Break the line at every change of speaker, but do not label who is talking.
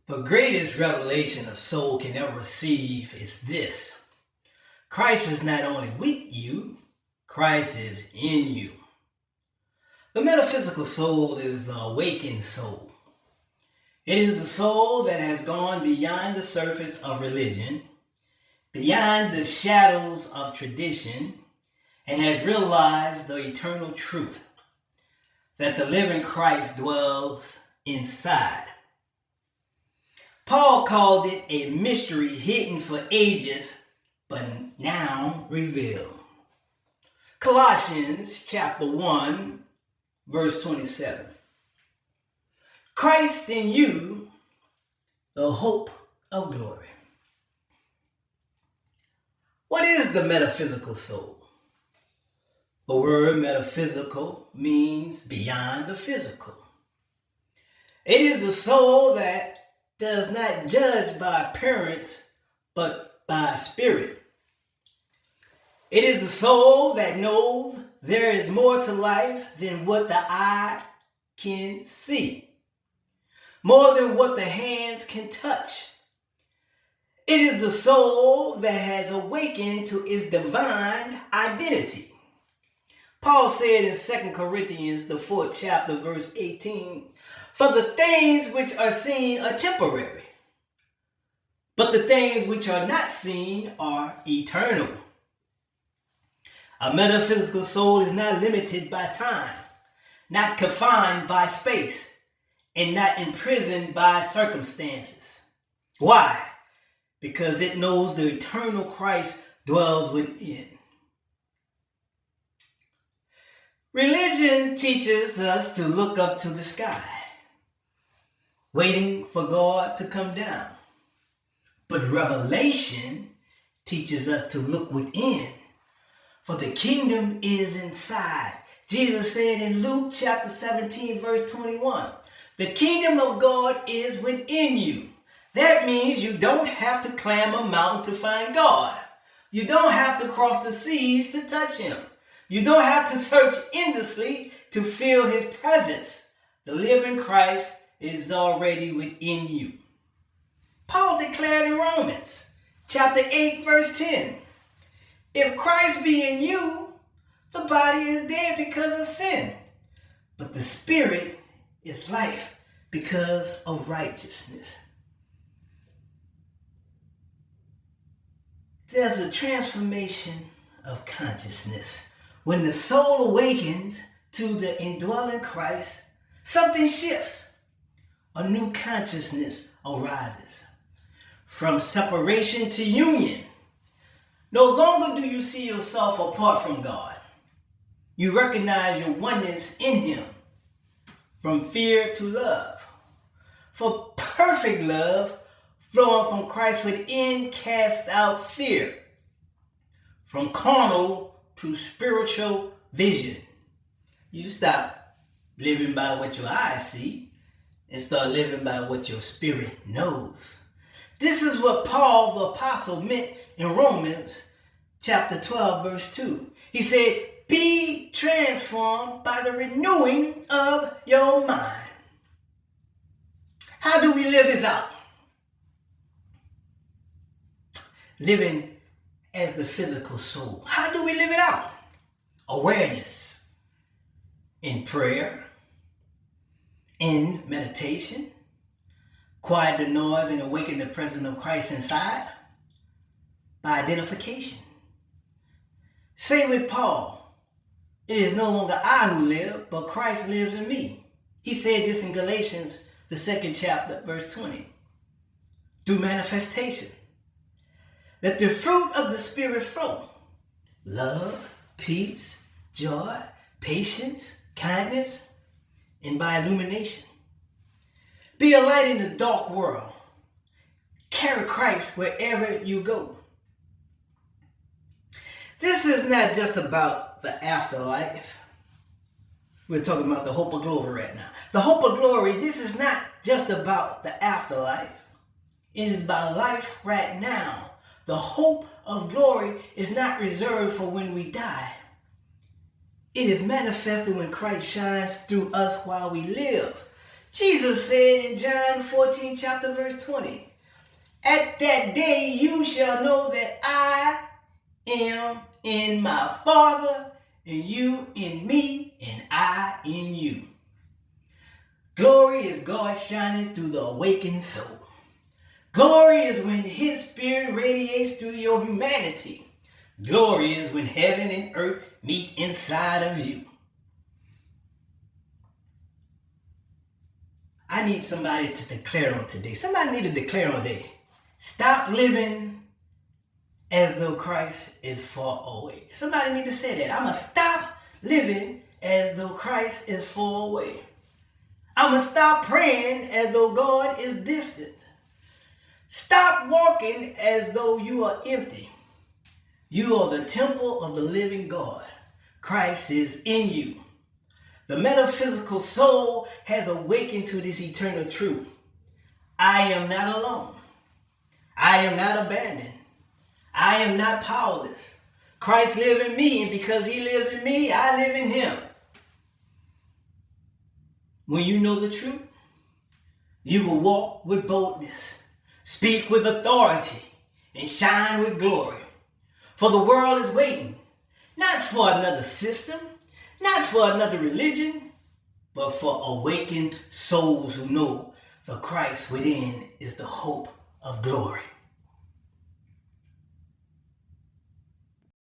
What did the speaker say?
The greatest revelation a soul can ever receive is this: Christ is not only with you, Christ is in you. The metaphysical soul is the awakened soul. It is the soul that has gone beyond the surface of religion, beyond the shadows of tradition, and has realized the eternal truth that the living Christ dwells inside. Paul called it a mystery hidden for ages, but now revealed. Colossians chapter 1, verse 27. Christ in you, the hope of glory. What is the metaphysical soul? The word metaphysical means beyond the physical. It is the soul that does not judge by appearance, but by spirit. It is the soul that knows there is more to life than what the eye can see, more than what the hands can touch. It is the soul that has awakened to its divine identity. Paul said in 2 Corinthians, the 4th chapter, verse 18, "For the things which are seen are temporary, but the things which are not seen are eternal." A metaphysical soul is not limited by time, not confined by space, and not imprisoned by circumstances. Why? Because it knows the eternal Christ dwells within. Religion teaches us to look up to the sky, waiting for God to come down. But revelation teaches us to look within, for the kingdom is inside. Jesus said in Luke chapter 17, verse 21, "The kingdom of God is within you." That means you don't have to climb a mountain to find God. You don't have to cross the seas to touch him. You don't have to search endlessly to feel his presence. The living Christ is already within you. Paul declared in Romans chapter 8, verse 10, "If Christ be in you, the body is dead because of sin, but the spirit is life because of righteousness." There's a transformation of consciousness. When the soul awakens to the indwelling Christ, something shifts. A new consciousness arises. From separation to union. No longer do you see yourself apart from God. You recognize your oneness in him. From fear to love. For perfect love, flowing from Christ within, casts out fear. From carnal to spiritual vision. You stop living by what your eyes see and start living by what your spirit knows. This is what Paul the apostle meant in Romans chapter 12, verse 2. He said, "Be transformed by the renewing of your mind." How do we live this out? Living as the physical soul. How do we live it out? Awareness. In prayer. In meditation. Quiet the noise and awaken the presence of Christ inside. By identification. Say with Paul, "It is no longer I who live, but Christ lives in me." He said this in Galatians, the 2nd chapter, verse 20. Through manifestation. Let the fruit of the Spirit flow. Love, peace, joy, patience, kindness, and by illumination. Be a light in the dark world. Carry Christ wherever you go. This is not just about the afterlife. We're talking about the hope of glory right now. The hope of glory, this is not just about the afterlife. It is about life right now. The hope of glory is not reserved for when we die. It is manifested when Christ shines through us while we live. Jesus said in John 14, chapter verse 20, at that day you shall know that I am in my Father, and you in me, and I in you. Glory is God shining through the awakened soul. Glory is when his spirit radiates through your humanity. Glory is when heaven and earth meet inside of you. I need somebody to declare on today. Somebody need to declare on today. Stop living as though Christ is far away. Somebody need to say that. I'm going to stop living as though Christ is far away. I'm going to stop praying as though God is distant. Stop walking as though you are empty. You are the temple of the living God. Christ is in you. The metaphysical soul has awakened to this eternal truth. I am not alone. I am not abandoned. I am not powerless. Christ lives in me, and because he lives in me, I live in him. When you know the truth, you will walk with boldness, speak with authority, and shine with glory. For the world is waiting, not for another system, not for another religion, but for awakened souls who know the Christ within is the hope of glory.